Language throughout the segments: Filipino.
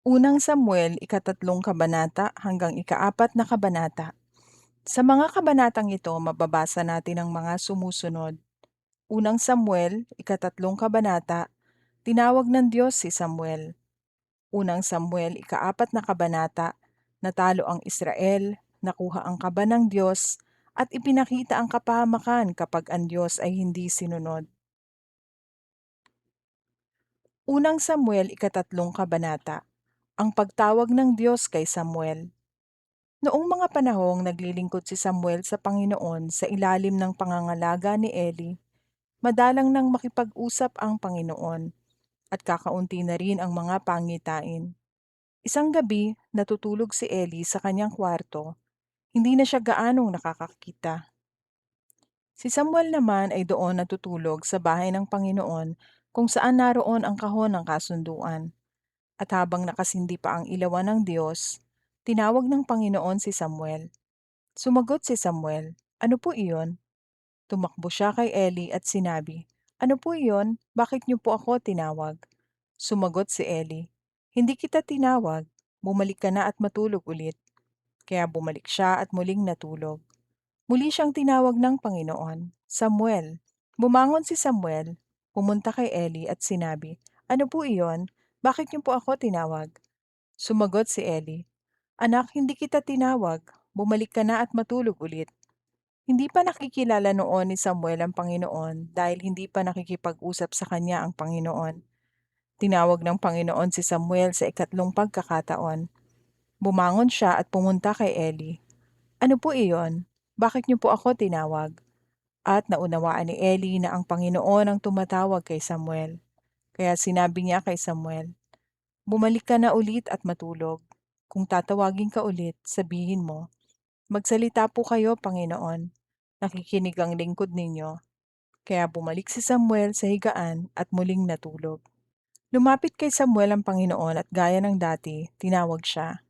Unang Samuel, ikatatlong kabanata hanggang ikaapat na kabanata. Sa mga kabanatang ito, mababasa natin ang mga sumusunod. Unang Samuel, ikatatlong kabanata, tinawag ng Diyos si Samuel. Unang Samuel, ikaapat na kabanata, natalo ang Israel, nakuha ang kaba ng Diyos, at ipinakita ang kapahamakan kapag ang Diyos ay hindi sinunod. Unang Samuel, ikatatlong kabanata, ang pagtawag ng Diyos kay Samuel. Noong mga panahong naglilingkod si Samuel sa Panginoon sa ilalim ng pangangalaga ni Eli, madalang nang makipag-usap ang Panginoon at kakaunti na rin ang mga pangitain. Isang gabi, natutulog si Eli sa kanyang kwarto. Hindi na siya gaanong nakakakita. Si Samuel naman ay doon natutulog sa bahay ng Panginoon kung saan naroon ang kahon ng kasunduan. At habang nakasindi pa ang ilawan ng Diyos, tinawag ng Panginoon si Samuel. Sumagot si Samuel, "Ano po iyon?" Tumakbo siya kay Eli at sinabi, "Ano po iyon? Bakit niyo po ako tinawag?" Sumagot si Eli, "Hindi kita tinawag. Bumalik ka na at matulog ulit." Kaya bumalik siya at muling natulog. Muli siyang tinawag ng Panginoon, "Samuel." Bumangon si Samuel, pumunta kay Eli at sinabi, "Ano po iyon? Bakit niyo po ako tinawag?" Sumagot si Eli, "Anak, hindi kita tinawag. Bumalik ka na at matulog ulit." Hindi pa nakikilala noon ni Samuel ang Panginoon dahil hindi pa nakikipag-usap sa kanya ang Panginoon. Tinawag ng Panginoon si Samuel sa ikatlong pagkakataon. Bumangon siya at pumunta kay Eli. "Ano po iyon? Bakit niyo po ako tinawag?" At naunawaan ni Eli na ang Panginoon ang tumatawag kay Samuel. Kaya sinabi niya kay Samuel, "Bumalik ka na ulit at matulog. Kung tatawagin ka ulit, sabihin mo, 'Magsalita po kayo, Panginoon. Nakikinig ang lingkod ninyo." Kaya bumalik si Samuel sa higaan at muling natulog. Lumapit kay Samuel ang Panginoon at gaya ng dati, tinawag siya,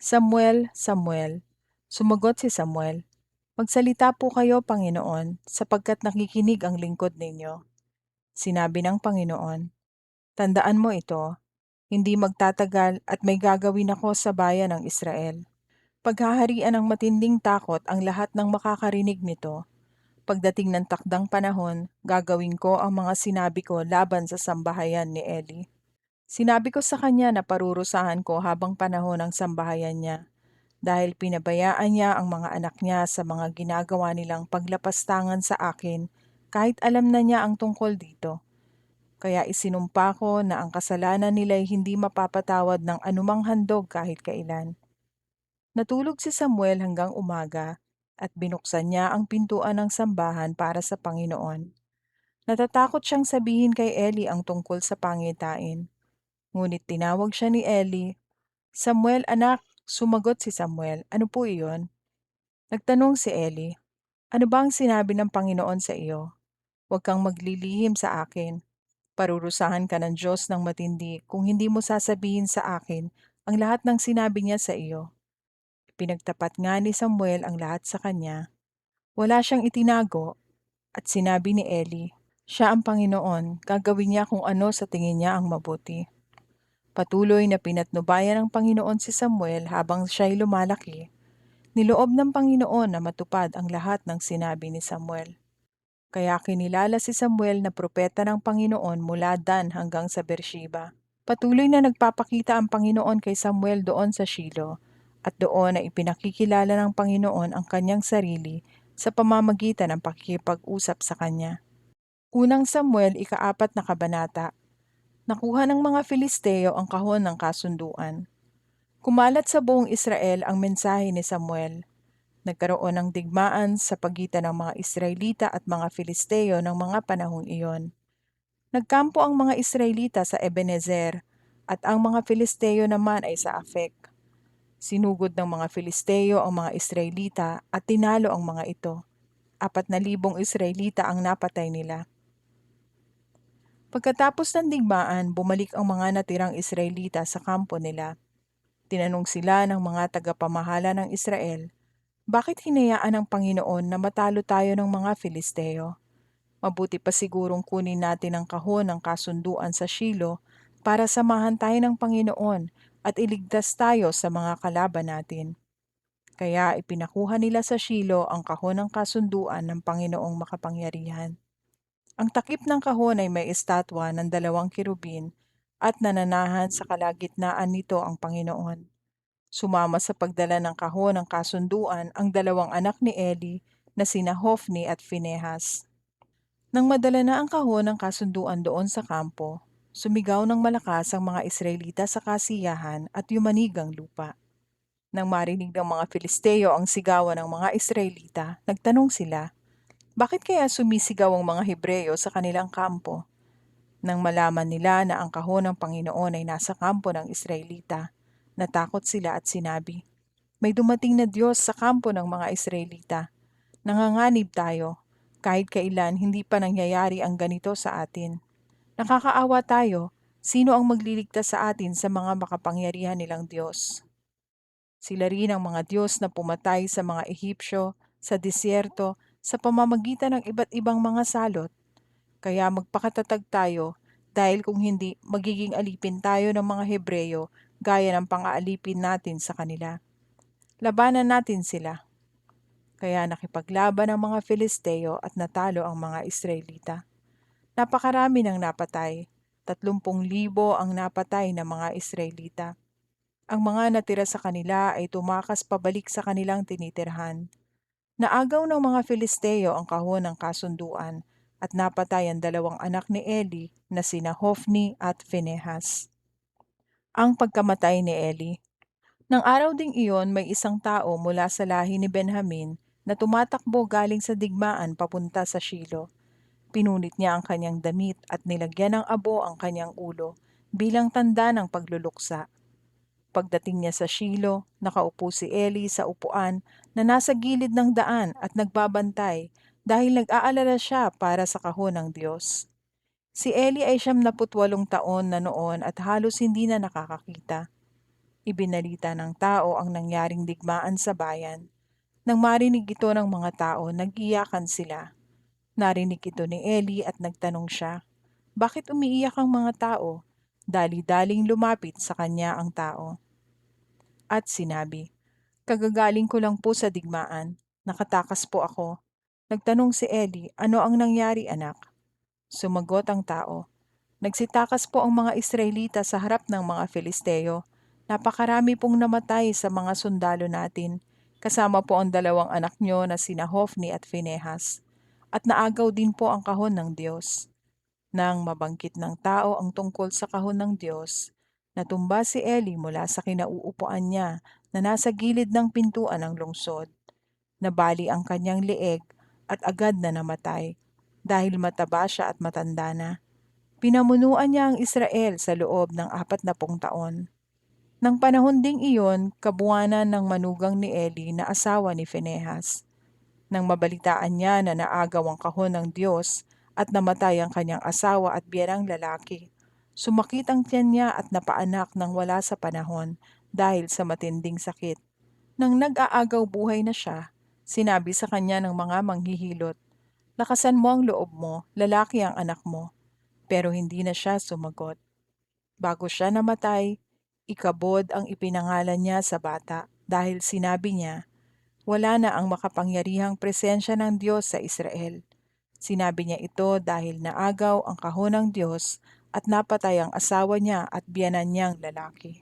"Samuel, Samuel." Sumagot si Samuel, "Magsalita po kayo, Panginoon, sapagkat nakikinig ang lingkod ninyo." Sinabi ng Panginoon, "Tandaan mo ito, hindi magtatagal at may gagawin ako sa bayan ng Israel. Paghaharian ng matinding takot ang lahat ng makakarinig nito. Pagdating ng takdang panahon, gagawin ko ang mga sinabi ko laban sa sambahayan ni Eli. Sinabi ko sa kanya na parurusahan ko habang panahon ng sambahayan niya, dahil pinabayaan niya ang mga anak niya sa mga ginagawa nilang paglapastangan sa akin kahit alam na niya ang tungkol dito. Kaya isinumpa ko na ang kasalanan nila'y hindi mapapatawad ng anumang handog kahit kailan." Natulog si Samuel hanggang umaga at binuksan niya ang pintuan ng sambahan para sa Panginoon. Natatakot siyang sabihin kay Eli ang tungkol sa pangitain. Ngunit tinawag siya ni Eli, "Samuel, anak." Sumagot si Samuel, "Ano po iyon?" Nagtanong si Eli, "Ano ba ang sinabi ng Panginoon sa iyo? Huwag kang maglilihim sa akin. Parurusahan ka ng Diyos ng matindi kung hindi mo sasabihin sa akin ang lahat ng sinabi niya sa iyo." Pinagtapat nga ni Samuel ang lahat sa kanya. Wala siyang itinago at sinabi ni Eli, "Siya ang Panginoon, gagawin niya kung ano sa tingin niya ang mabuti." Patuloy na pinatnubayan ng Panginoon si Samuel habang siya'y lumalaki. Niloob ng Panginoon na matupad ang lahat ng sinabi ni Samuel. Kaya kinilala si Samuel na propeta ng Panginoon mula Dan hanggang sa Beersheba. Patuloy na nagpapakita ang Panginoon kay Samuel doon sa Shilo, at doon ay ipinakikilala ng Panginoon ang kanyang sarili sa pamamagitan ng pakikipag-usap sa kanya. Unang Samuel, ikaapat na kabanata. Nakuha ng mga Filisteo ang kahon ng kasunduan. Kumalat sa buong Israel ang mensahe ni Samuel. Nagkaroon ng digmaan sa pagitan ng mga Israelita at mga Filisteo ng mga panahong iyon. Nagkampo ang mga Israelita sa Ebenezer at ang mga Filisteo naman ay sa Afek. Sinugod ng mga Filisteo ang mga Israelita at tinalo ang mga ito. 4,000 Israelita ang napatay nila. Pagkatapos ng digmaan, bumalik ang mga natirang Israelita sa kampo nila. Tinanong sila ng mga tagapamahala ng Israel, "Bakit hinayaan ng Panginoon na matalo tayo ng mga Filisteo? Mabuti pa sigurong kunin natin ang kahon ng kasunduan sa Shilo para samahan tayo ng Panginoon at iligtas tayo sa mga kalaban natin. Kaya ipinakuha nila sa Shilo ang kahon ng kasunduan ng Panginoong makapangyarihan. Ang takip ng kahon ay may estatwa ng 2 kerubin at nananahan sa kalagitnaan nito ang Panginoon. Sumama sa pagdala ng kahon ng kasunduan ang 2 anak ni Eli na sina Hofni at Phinehas. Nang madala na ang kahon ng kasunduan doon sa kampo, sumigaw ng malakas ang mga Israelita sa kasiyahan at yumanig ang lupa. Nang marinig ng mga Filisteo ang sigawan ng mga Israelita, nagtanong sila, bakit kaya sumisigaw ang mga Hebreyo sa kanilang kampo? Nang malaman nila na ang kahon ng Panginoon ay nasa kampo ng Israelita, natakot sila at sinabi, may dumating na Diyos sa kampo ng mga Israelita. Nanganganib tayo. Kahit kailan hindi pa nangyayari ang ganito sa atin. Nakakaawa tayo. Sino ang magliligtas sa atin sa mga makapangyarihan nilang Diyos? Sila rin ang mga Diyos na pumatay sa mga Ehipsyo, sa disyerto, sa pamamagitan ng iba't ibang mga salot. Kaya magpakatatag tayo dahil kung hindi, magiging alipin tayo ng mga Hebreyo gaya ng pang-aalipin natin sa kanila. Labanan natin sila. Kaya nakipaglaban ang mga Filisteo at natalo ang mga Israelita. Napakarami ng napatay, 30,000 ang napatay ng mga Israelita. Ang mga natira sa kanila ay tumakas pabalik sa kanilang tinitirhan. Naagaw ng mga Filisteo ang kahon ng kasunduan at napatay ang 2 anak ni Eli na sina Hofni at Phinehas. Ang pagkamatay ni Eli. Nang araw ding iyon may isang tao mula sa lahi ni Benjamin na tumatakbo galing sa digmaan papunta sa Shilo. Pinunit niya ang kanyang damit at nilagyan ng abo ang kanyang ulo bilang tanda ng pagluluksa. Pagdating niya sa Shilo, nakaupo si Eli sa upuan na nasa gilid ng daan at nagbabantay dahil nag-aalala siya para sa kahon ng Diyos. Si Eli ay 78 taon na noon at halos hindi na nakakakita. Ibinalita ng tao ang nangyaring digmaan sa bayan. Nang marinig ito ng mga tao, nag-iyakan sila. Narinig ito ni Eli at nagtanong siya, bakit umiiyak ang mga tao? Dali-daling lumapit sa kanya ang tao. At sinabi, kagagaling ko lang po sa digmaan. Nakatakas po ako. Nagtanong si Eli, ano ang nangyari anak? Sumagot ang tao, nagsitakas po ang mga Israelita sa harap ng mga Filisteo. Napakarami pong namatay sa mga sundalo natin, kasama po ang 2 anak nyo na sina Hofni at Phinehas. At naagaw din po ang kahon ng Diyos. Nang mabangkit ng tao ang tungkol sa kahon ng Diyos, natumba si Eli mula sa kinauupuan niya na nasa gilid ng pintuan ng lungsod. Nabali ang kanyang leeg at agad na namatay dahil mataba siya at matanda na. Pinamunuan niya ang Israel sa loob ng 40 taon. Nang panahon ding iyon, kabuwanan ng manugang ni Eli na asawa ni Phinehas. Nang mabalitaan niya na naagaw ang kahon ng Diyos at namatay ang kanyang asawa at biyanang lalaki, sumakit ang tiyan niya at napaanak ng wala sa panahon dahil sa matinding sakit. Nang nag-aagaw buhay na siya, sinabi sa kanya ng mga manghihilot, lakasan mo ang loob mo, lalaki ang anak mo. Pero hindi na siya sumagot. Bago siya namatay, Ikabod ang ipinangalan niya sa bata dahil sinabi niya, wala na ang makapangyarihang presensya ng Diyos sa Israel. Sinabi niya ito dahil naagaw ang kahon ng Diyos at napatay ang asawa niya at biyanan niyang lalaki.